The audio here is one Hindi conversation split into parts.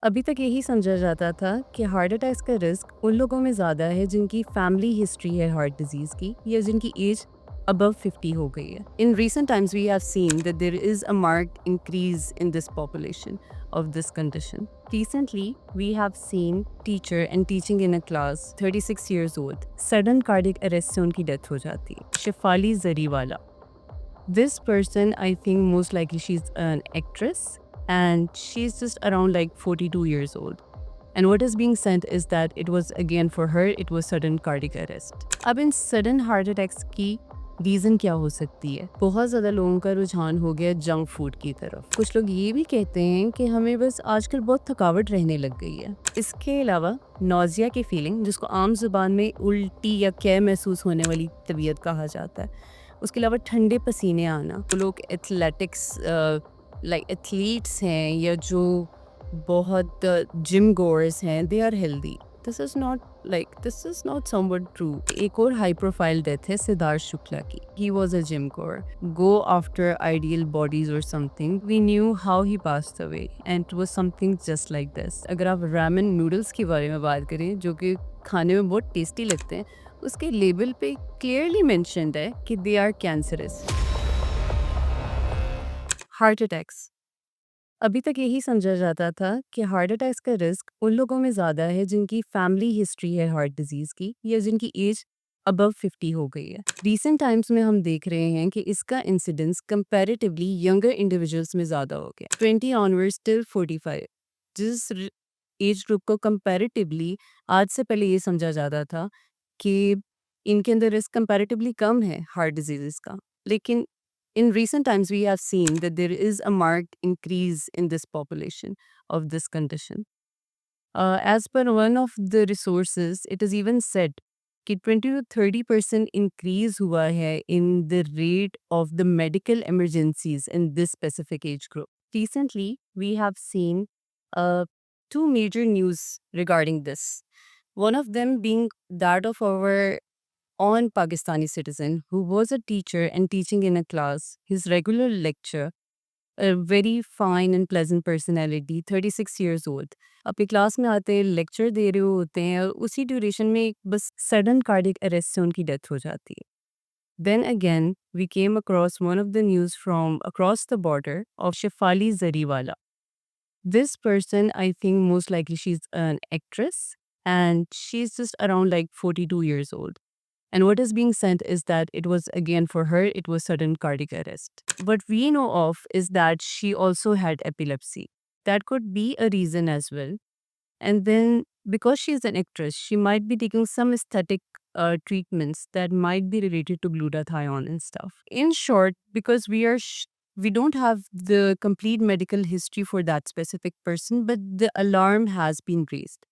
अभी तक यही समझा जाता था कि हार्ट अटैक्स का रिस्क उन लोगों में ज़्यादा है जिनकी फैमिली हिस्ट्री है हार्ट डिजीज़ की या जिनकी एज above 50 हो गई है. In recent times, we have seen that there is a marked increase in this population of this condition. Recently, we have seen teacher and teaching in a class, 36 years old, sudden cardiac arrest से उनकी डेथ हो जाती है. Shifali Jariwala. This person, I think most likely she's an actress and she's just around like 42 years old. And what is being said is that it was again for her, it was sudden cardiac arrest. अब इन sudden heart attacks की रीज़न क्या हो सकती है? बहुत ज़्यादा लोगों का रुझान हो गया जंक फूड की तरफ। कुछ लोग ये भी कहते हैं कि हमें बस आजकल बहुत थकावट रहने लग गई है। इसके अलावा नौजिया की फीलिंग, जिसको आम ज़ुबान में उल्टी या कै महसूस होने वाली तबीयत कहा जाता है। उसके अलावा ठंडे पसीने आना, वो लोग एथलेटिक्स लाइक एथलीट्स हैं या जो बहुत जिम गोअर्स हैं, they are healthy. This is not somewhat true. एक और हाई प्रोफाइल डेथ है सिद्धार्थ शुक्ला की। He was a gym goer, go after ideal bodies और something. We knew how he passed away and it was something just like this. अगर आप रामेन नूडल्स के बारे में बात करें जो कि खाने में बहुत टेस्टी लगते हैं, उसके लेबल पे क्लियरली मेंशन्ड है कि they are cancerous. Heart attacks. अभी तक यही समझा जाता था कि हार्ट अटैक्स का रिस्क उन लोगों में ज़्यादा है जिनकी फैमिली हिस्ट्री है हार्ट डिजीज़ की या जिनकी एज अबव 50 हो गई है। रीसेंट टाइम्स में हम देख रहे हैं कि इसका इंसिडेंस कंपैरेटिवली यंगर इंडिविजुअल्स में ज़्यादा हो गया, 20 ऑनवर्ड्स टिल 45। जिस एज ग्रुप को कंपैरेटिवली आज से पहले ये समझा जाता था कि इनके अंदर रिस्क कंपैरेटिवली कम है हार्ट डिजीज़ का, लेकिन in recent times, we have seen that there is a marked increase in this population of this condition. As per one of the resources, it is even said कि 20 to 30% increase हुआ है in the rate of the medical emergencies in this specific age group. Recently, we have seen uh, two major news regarding this. One of them being that of our on Pakistani citizen who was a teacher and teaching in a class. His regular lecture, a very fine and pleasant personality, 36 years old. अपनी क्लास में आते हैं, लेक्चर दे रहे होते हैं और उसी ड्यूरेशन में एक बस सडन कार्डियक अरेस्ट से उनकी डेथ हो जाती है. Then again, we came across one of the news from across the border of Shefali Zariwala. This person, I think most likely she's an actress and she's just around like 42 years old. And what is being said is that it was again for her, it was sudden cardiac arrest. What we know of is that she also had epilepsy. That could be a reason as well. And then because she's an actress, she might be taking some aesthetic treatments that might be related to glutathione and stuff. In short, because we don't have the complete medical history for that specific person, but the alarm has been raised.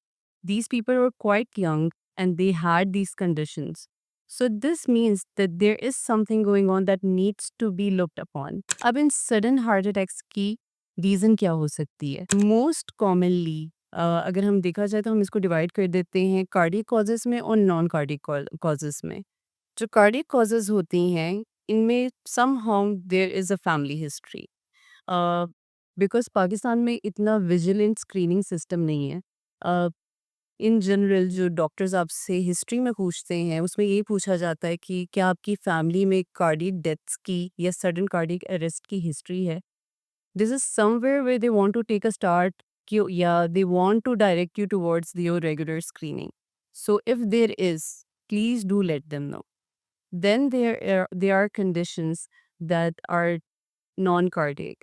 These people were quite young and they had these conditions. So this means that there is something going on that needs to be looked upon. अब इन sudden heart attacks की रीज़न क्या हो सकती है? मोस्ट कॉमनली अगर हम देखा जाए तो हम इसको डिवाइड कर देते हैं कार्डियक कॉजेज़ में और नॉन कार्डियक कॉजेज़ में। जो कार्डियक कॉजेज़ होती हैं, इनमें somehow there is a family history. Uh, because Pakistan में इतना विजिलेंट स्क्रीनिंग सिस्टम नहीं है। अ, इन जनरल जो डॉक्टर्स आपसे हिस्ट्री में पूछते हैं, उसमें ये पूछा जाता है कि क्या आपकी फैमिली में कार्डियक डेथ्स की या सडन कार्डियक अरेस्ट की हिस्ट्री है? This is somewhere where they want to take a start, yeah, they want to direct you towards your regular screening. So if there is, please do let them know. Then there are conditions that are non-cardiac.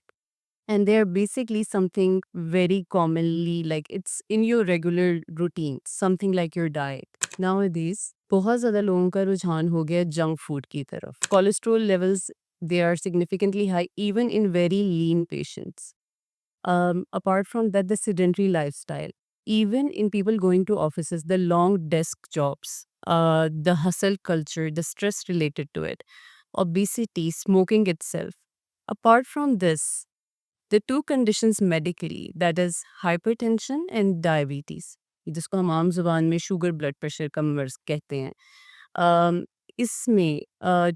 And they're basically something very commonly like it's in your regular routine, something like your diet. Nowadays, बहुत ज़्यादा लोगों का रुझान हो गया जंक फूड की तरफ. Cholesterol levels, they are significantly high even in very lean patients. Apart from that, the sedentary lifestyle, even in people going to offices, the long desk jobs, the hustle culture, the stress related to it, obesity, smoking itself. Apart from this, the two conditions medically, that is hypertension and diabetes, जिसको हम आम जुबान में शुगर ब्लड प्रेशर का मर्ज कहते हैं। इसमें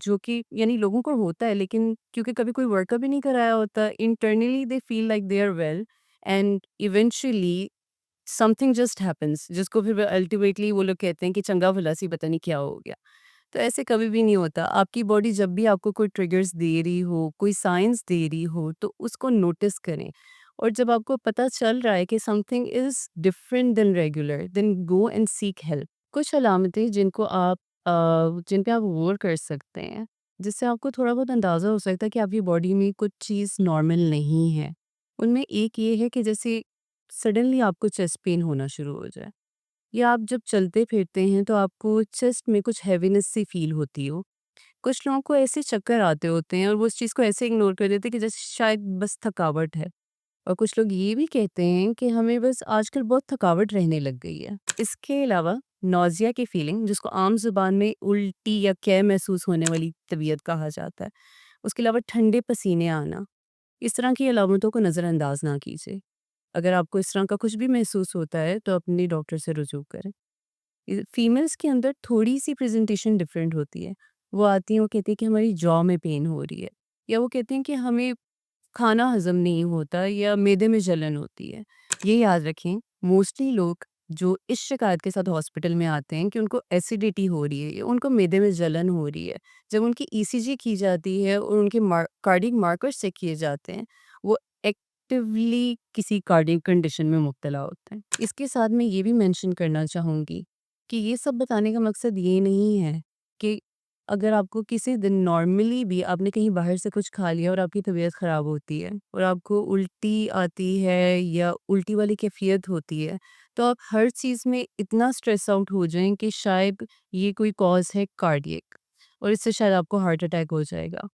जो कि यानी लोगों को होता है लेकिन क्योंकि कभी कोई वर्कअप भी नहीं कराया होता, internally they feel like they are well and eventually something just happens जिसको फिर अल्टीमेटली वो लोग कहते हैं कि चंगा भला सी पता नहीं क्या हो गया। तो ऐसे कभी भी नहीं होता। आपकी बॉडी जब भी आपको कोई ट्रिगर्स दे रही हो, कोई साइंस दे रही हो, तो उसको नोटिस करें। और जब आपको पता चल रहा है कि something is different than regular, then go and seek help. कुछ अलामतें जिन पे आप गौर कर सकते हैं, जिससे आपको थोड़ा बहुत अंदाज़ा हो सकता है कि आपकी बॉडी में कुछ चीज़ नॉर्मल नहीं है। उनमें एक ये है कि जैसे सडनली आपको चेस्ट पेन होना शुरू हो जाए, या आप जब चलते-फिरते हैं तो आपको चेस्ट में कुछ हेवीनेस सी फ़ील होती हो। कुछ लोगों को ऐसे चक्कर आते होते हैं और वो उस चीज़ को ऐसे इग्नोर कर देते हैं कि जैसे शायद बस थकावट है। और कुछ लोग ये भी कहते हैं कि हमें बस आजकल बहुत थकावट रहने लग गई है। इसके अलावा नौज़िया की फ़ीलिंग, जिसको आम ज़ुबान में उल्टी या कै महसूस होने वाली तबीयत कहा जाता है। उसके अलावा ठंडे पसीने आना, इस तरह की अलामतों को नज़रअंदाज ना कीजिए। अगर आपको इस तरह का कुछ भी महसूस होता है तो अपने डॉक्टर से रुजू करें। फीमेल्स के अंदर थोड़ी-सी प्रेज़ेंटेशन डिफरेंट होती है। वो आती हैं, वो कहती हैं कि हमारी जॉ में पेन हो रही है, या वो कहती हैं कि हमें खाना हज़म नहीं होता या मैदे में जलन होती है। ये याद रखें, मोस्टली लोग जो इस शिकायत के साथ हॉस्पिटल में आते हैं कि उनको एसिडिटी हो रही है या उनको मैदे में जलन हो रही है, जब उनकी ईसीजी की जाती है और उनके कार्डियक मार्कर्स चेक किए जाते हैं, वो एक्टिवली किसी कार्डियक कंडीशन में मुब्तला होते हैं। इसके साथ मैं ये भी मेंशन करना चाहूँगी कि ये सब बताने का मकसद ये नहीं है कि अगर आपको किसी दिन नॉर्मली भी आपने कहीं बाहर से कुछ खा लिया और आपकी तबीयत ख़राब होती है और आपको उल्टी आती है या उल्टी वाली कैफ़ियत होती है, तो आप हर चीज़ में इतना स्ट्रेस आउट हो जाएँ कि शायद ये कोई कॉज़ है कार्डियक, और इससे शायद आपको हार्ट अटैक हो जाएगा।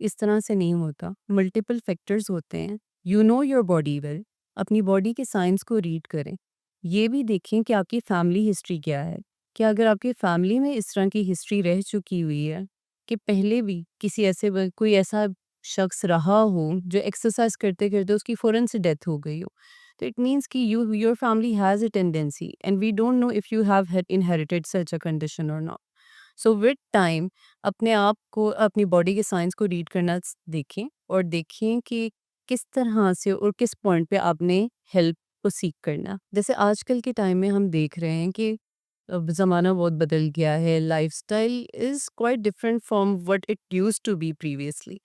इस तरह से नहीं होता, मल्टीपल फैक्टर्स होते हैं। You know your body well, अपनी बॉडी के साइंस को रीड करें। ये भी देखें कि आपकी फैमिली हिस्ट्री क्या है। क्या अगर आपकी फैमिली में इस तरह की हिस्ट्री रह चुकी हुई है कि पहले भी किसी कोई ऐसा शख्स रहा हो जो एक्सरसाइज करते-करते उसकी फ़ौरन से डेथ हो गई हो, तो इट मीन्स कि you your family has a tendency and we don't know if you have inherited such a condition और नॉट। सो विद टाइम अपने आप को, अपनी बॉडी के साइंस को रीड करना देखें और देखें कि किस तरह से और किस पॉइंट पे आपने हेल्प को सीख करना। जैसे आजकल के टाइम में हम देख रहे हैं कि अब ज़माना बहुत बदल गया है, lifestyle is quite different from what it used to be previously.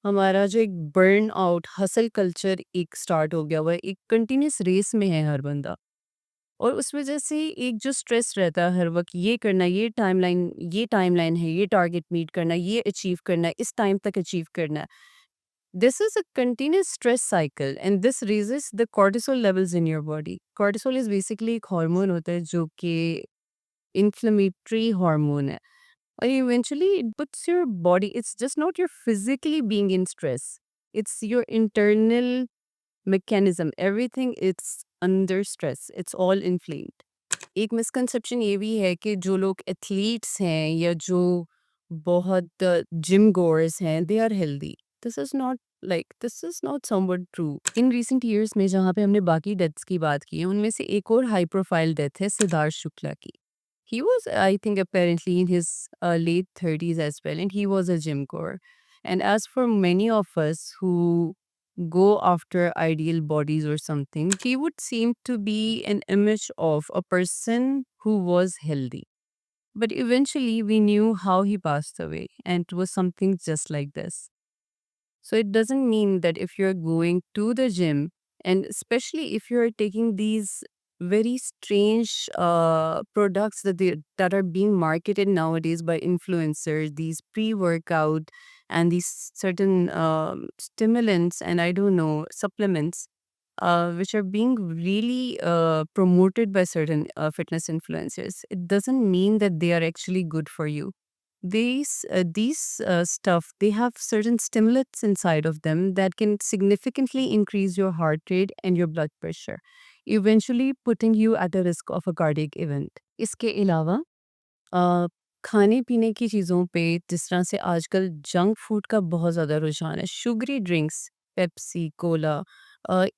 हमारा जो एक बर्न आउट हसल कल्चर एक स्टार्ट हो गया हुआ है, एक कंटिन्यूअस रेस में है हर बंदा। और उस वजह से एक जो स्ट्रेस रहता है हर वक़्त, ये करना, ये टाइमलाइन है, ये टारगेट मीट करना, ये अचीव करना है, इस टाइम तक अचीव करना है। This is a continuous stress cycle and this raises the cortisol levels in your body. Cortisol is basically एक हार्मोन होता है जो कि इन्फ्लेमेटरी हार्मोन है, और eventually it puts your body, it's just not your physically being in stress, it's your internal mechanism, everything it's under stress, it's all inflamed. एक मिसकंसेप्शन ये भी है कि जो लोग एथलीट्स हैं या जो बहुत जिम गोअर्स हैं, they are healthy. This is not somewhat true. In recent years में जहाँ पे हमने बाकी डेथ्स की बात की है, उनमें से एक और हाई प्रोफाइल डेथ है सिद्धार्थ शुक्ला की। He was, I think, apparently in his late 30s as well, and he was a gym goer. And as for many of us who go after ideal bodies or something, he would seem to be an image of a person who was healthy. But eventually, we knew how he passed away, and it was something just like this. So it doesn't mean that if you're going to the gym, and especially if you're taking these very strange products that are being marketed nowadays by influencers, these pre-workout and these certain stimulants and I don't know supplements, which are being really promoted by certain fitness influencers. It doesn't mean that they are actually good for you. These stuff, they have certain stimulants inside of them that can significantly increase your heart rate and your blood pressure, eventually putting you at a risk of a cardiac event. इसके अलावा अ, खाने-पीने की चीज़ों पे जिस तरह से आजकल जंक फूड का बहुत ज़्यादा रुझान है, sugary drinks, Pepsi, Cola,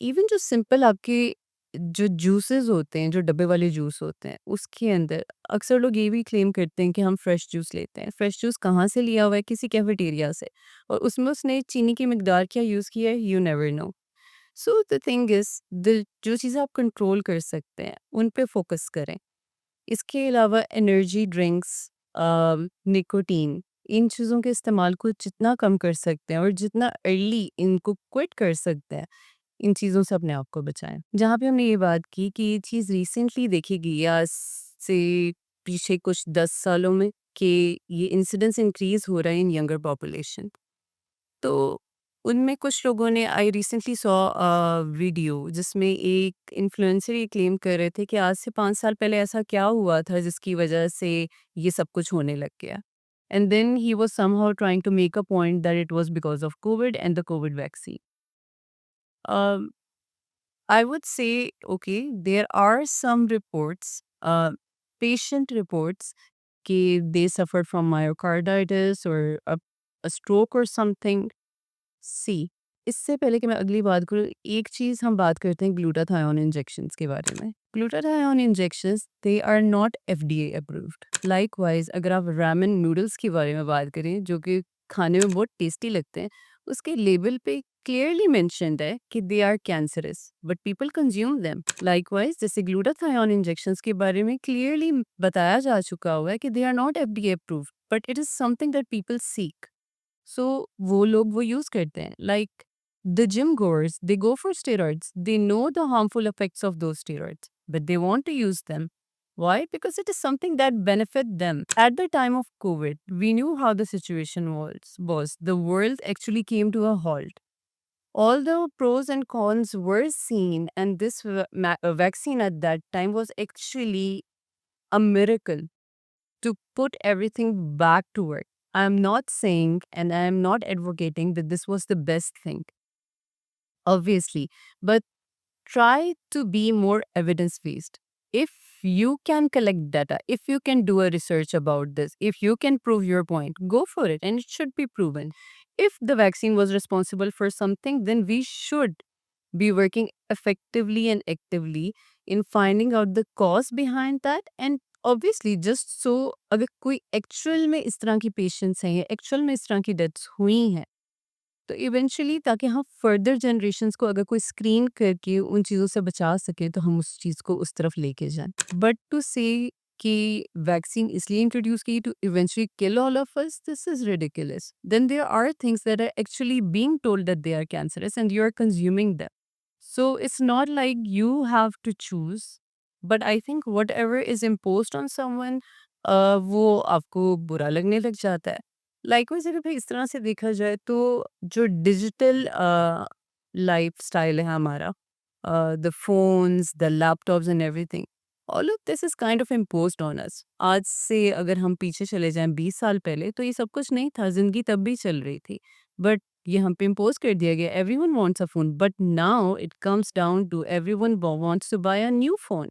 even जो सिंपल आपके जो जूसेस होते हैं, जो डब्बे वाले जूस होते हैं, उसके अंदर अक्सर लोग ये भी क्लेम करते हैं कि हम फ्रेश जूस लेते हैं। फ्रेश जूस कहाँ से लिया हुआ है? किसी कैफेटेरिया से, और उसमें उसने चीनी की मिकदार क्या यूज़ की है? You never know. So the thing is the जो चीज़ें आप कंट्रोल कर सकते हैं, उन पे फ़ोकस करें। इसके अलावा एनर्जी ड्रिंक्स, निकोटीन, इन चीज़ों के इस्तेमाल को जितना कम कर सकते हैं और जितना अर्ली इनको क्विट कर सकते हैं, इन चीज़ों से अपने आप को बचाएँ। जहाँ पे हमने ये बात की कि ये चीज़ रिसेंटली देखी गई है, आज से पीछे कुछ 10 सालों में, कि ये इंसिडेंस इंक्रीज़ हो रहा है इन यंगर पॉपुलेशन। तो उनमें कुछ लोगों ने, आई रिसेंटली सॉ वीडियो जिसमें एक इन्फ्लुएंसर ये क्लेम कर रहे थे कि आज से 5 साल पहले ऐसा क्या हुआ था जिसकी वजह से ये सब कुछ होने लग गया। And then he was somehow trying to make a point that it was because of covid and the covid vaccine. Um, I would say, okay, there are some reports, patient reports, कि they suffered from myocarditis or a stroke or something. सी, इससे पहले कि मैं अगली बात करूँ, एक चीज़ हम बात करते हैं ग्लूटाथायोन इंजेक्शंस के बारे में। Glutathione injections they are not FDA approved. Likewise अगर आप रामेन नूडल्स के बारे में बात करें, जो कि खाने में बहुत टेस्टी लगते हैं, उसके लेबल पे क्लियरली मेंशन्ड है कि they are cancerous, but people consume them. Likewise जैसे ग्लूटाथायोन इंजेक्शंस के बारे में क्लियरली बताया जा चुका हुआ है कि they are not FDA approved, but it is something that people seek. So वो लोग वो यूज़ करते हैं। Like the gym goers, they go for steroids, they know the harmful effects of those steroids, but they want to use them. Why? Because it is something that benefit them. At the time of COVID, we knew how the situation was. The world actually came to a halt. All the pros and cons were seen, and this vaccine at that time was actually a miracle to put everything back to work. I'm not saying and I'm not advocating that this was the best thing, obviously, but try to be more evidence based. If you can collect data, if you can do a research about this, if you can prove your point, go for it and it should be proven. If the vaccine was responsible for something, then we should be working effectively and actively in finding out the cause behind that, and obviously just so अगर कोई एक्चुअल में इस तरह की पेशेंट्स हैं या एक्चुअल में इस तरह की डेथ्स हुई हैं, तो इवेंचुअली ताकि हम फर्दर जनरेशन्स को अगर कोई स्क्रीन करके उन चीज़ों से बचा सके तो हम उस चीज़ को उस तरफ लेके जाएं। बट टू से कि वैक्सीन इसलिए इंट्रोड्यूस की to eventually kill all of us, this is ridiculous. Then there are things that are actually being told that they are cancerous and you are consuming them. So it's not like you have to choose, but I think whatever is imposed on someone, वो आपको बुरा लगने लग जाता है। लाइकवाइज़ अगर भाई इस तरह से देखा जाए तो जो डिजिटल लाइफ़स्टाइल है हमारा, the phones, the laptops and everything, all of this is kind of imposed on us. आज से अगर हम पीछे चले जाएँ 20 साल पहले तो ये सब कुछ नहीं था, ज़िंदगी तब भी चल रही थी। बट ये हम पे इम्पोज़ कर दिया गया, everyone wants a phone, but now it comes down to everyone wants to buy a new phone.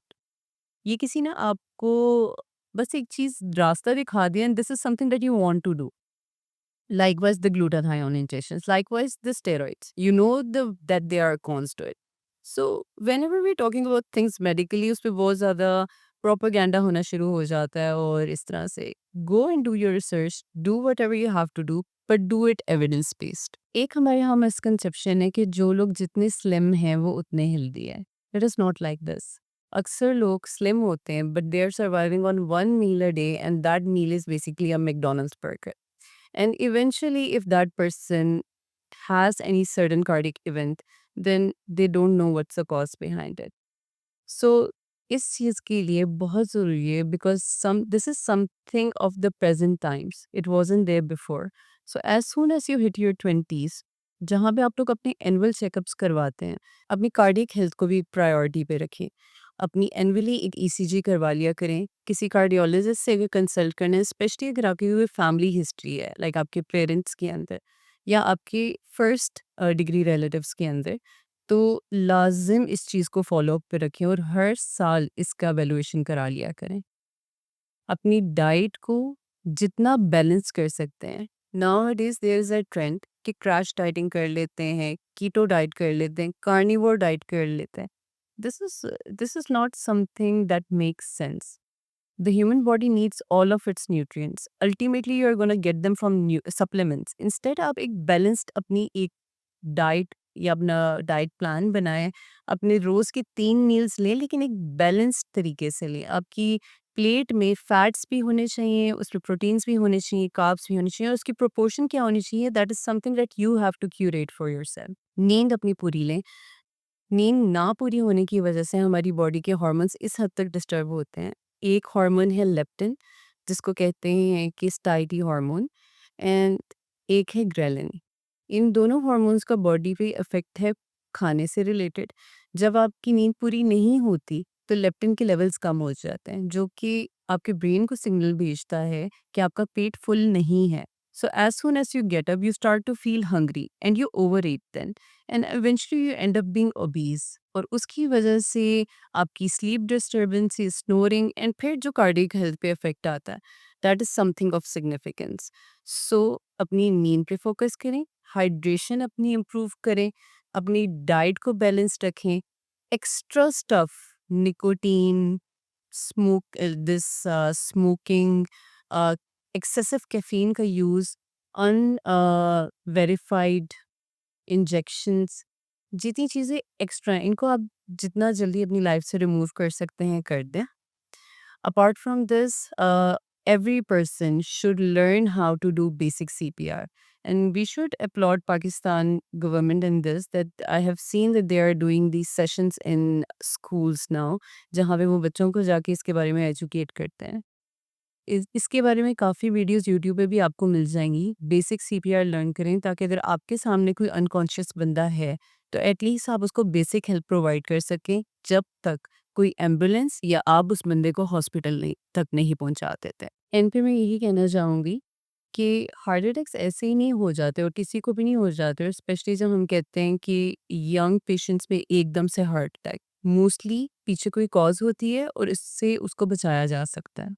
ये किसी ने आपको बस एक चीज़ रास्ता दिखा दिया and this is something that you want to do. Likewise, the glutathione injections. Likewise, the steroids. You know that there are cons to it. So whenever we're talking about things medically, उस पे बहुत ज़्यादा propaganda होना शुरू हो जाता है और इस तरह से go and do your research, do whatever you have to do, but do it evidence based. एक हमारे यहाँ misconception है कि जो लोग जितने slim हैं वो उतने healthy है. It is not like this. अक्सर लोग slim होते हैं but they are surviving on one meal a day and that meal is basically a McDonald's burger. And eventually, if that person has any certain cardiac event, then they don't know what's the cause behind it. So इस चीज़ के लिए बहुत ज़रूरी है because some this is something of the present times, it wasn't there before. So as soon as you hit your 20s, जहाँ पे आप लोग अपने एनुअल चेकअप्स करवाते हैं, अपनी कार्डियक हेल्थ को भी प्रायोरिटी पे रखें। अपनी एनुअली एक ईसीजी करवा लिया करें, किसी कार्डियोलॉजिस्ट से अगर कंसल्ट करना है, स्पेशली अगर आपकी कोई फैमिली हिस्ट्री है, लाइक आपके पेरेंट्स के अंदर या आपके फर्स्ट डिग्री रिलेटिव्स के अंदर, तो लाज़िम इस चीज़ को फ़ॉलो अप पे रखें और हर साल इसका वैल्यूएशन करा लिया करें। अपनी डाइट को जितना बैलेंस कर सकते हैं, nowadays there is a trend कि क्रैश डाइटिंग कर लेते हैं, कीटो डाइट कर लेते हैं, कार्निवोर डाइट कर लेते हैं। This is not something that makes sense. The human body needs all of its nutrients. Ultimately, you're going to get them from supplements. Instead, आप एक बैलेंस्ड अपनी एक डाइट या अपना डाइट प्लान बनाएँ। अपने रोज़ के 3 मील्स लें लेकिन एक बैलेंस्ड तरीके से लें। आपकी प्लेट में फैट्स भी होने चाहिए, उसमें प्रोटीन्स भी होने चाहिए, कार्ब्स भी होने चाहिए और उसकी प्रोपोर्शन क्या होनी चाहिए that is something that you have to curate for yourself. नींद अपनी पूरी लें। नींद ना पूरी होने की वजह से हमारी बॉडी के हार्मोन्स इस हद तक डिस्टर्ब होते हैं। एक हार्मोन है लेप्टिन, जिसको कहते हैं कि स्टाइटी हार्मोन, एंड एक है ग्रेलिन। इन दोनों हार्मोन्स का बॉडी पे इफेक्ट है खाने से रिलेटेड। जब आपकी नींद पूरी नहीं होती तो लेप्टिन के लेवल्स कम हो जाते हैं, जो कि आपके ब्रेन को सिग्नल भेजता है कि आपका पेट फुल नहीं है। So as soon as you get up you start to feel hungry and you overeat then, and eventually you end up being obese. और उसकी वजह से आपकी स्लीप डिस्टर्बेंस, स्नोरिंग एंड फिर जो कार्डियक हेल्थ पे इफेक्ट आता है, that is something of significance. So अपनी नींद पे फोकस करें, हाइड्रेशन अपनी इम्प्रूव करें, अपनी डाइट को बैलेंस रखें। Extra stuff, nicotine, smoking, excessive caffeine का यूज़, वेरीफाइड इंजेक्शंस, जितनी चीज़ें एक्स्ट्रा हैं, इनको आप जितना जल्दी अपनी लाइफ से रिमूव कर सकते हैं कर दें। Apart from this, every person should learn how to do basic CPR. And we should applaud Pakistan government in this, that I have seen that they are doing these sessions in schools now, जहाँ पे वो बच्चों को जाके इसके बारे में एजुकेट करते हैं। इसके बारे में काफ़ी वीडियोस यूट्यूब पे भी आपको मिल जाएंगी। बेसिक सीपीआर लर्न करें ताकि अगर आपके सामने कोई अनकॉन्शियस बंदा है तो एटलीस्ट आप उसको बेसिक हेल्प प्रोवाइड कर सकें जब तक कोई एम्बुलेंस या आप उस बंदे को हॉस्पिटल तक नहीं पहुंचा देते। एंड पे मैं यही कहना चाहूँगी कि हार्ट अटैक्स ऐसे ही नहीं हो जाते और किसी को भी नहीं हो जाते, और स्पेशली जब हम कहते हैं कि यंग पेशेंट्स में एकदम से हार्ट अटैक, मोस्टली पीछे कोई कॉज होती है और इससे उसको बचाया जा सकता है।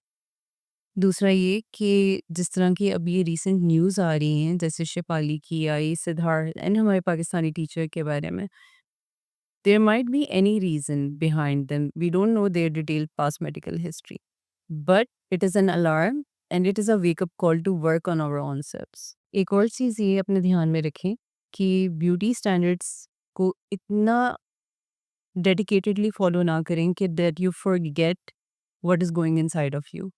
दूसरा ये कि जिस तरह की अब ये रीसेंट न्यूज़ आ रही हैं, जैसे शिपाली की आई, सिद्धार्थ एंड हमारे पाकिस्तानी टीचर के बारे में, there might be any reason behind them, we don't know their detailed past medical history, but it is an alarm and it is a wake up call to work on our own selves. एक और चीज़ ये अपने ध्यान में रखें कि ब्यूटी स्टैंडर्ड्स को इतना डेडिकेटेडली फॉलो ना करें कि that you forget what is going inside of you.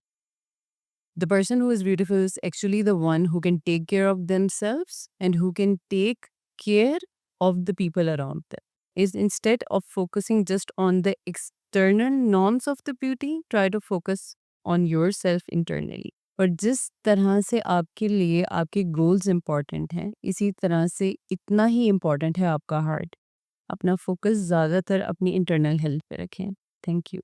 The person who is beautiful is actually the one who can take care of themselves and who can take care of the people around them. Is instead of focusing just on the external norms of the beauty, try to focus on yourself internally. और जिस तरह से आपके लिए आपके गोल्स इम्पॉर्टेंट हैं, इसी तरह से इतना ही इम्पॉर्टेंट है आपका हार्ट। अपना फोकस ज़्यादातर अपनी इंटरनल हेल्थ पे रखें। Thank you.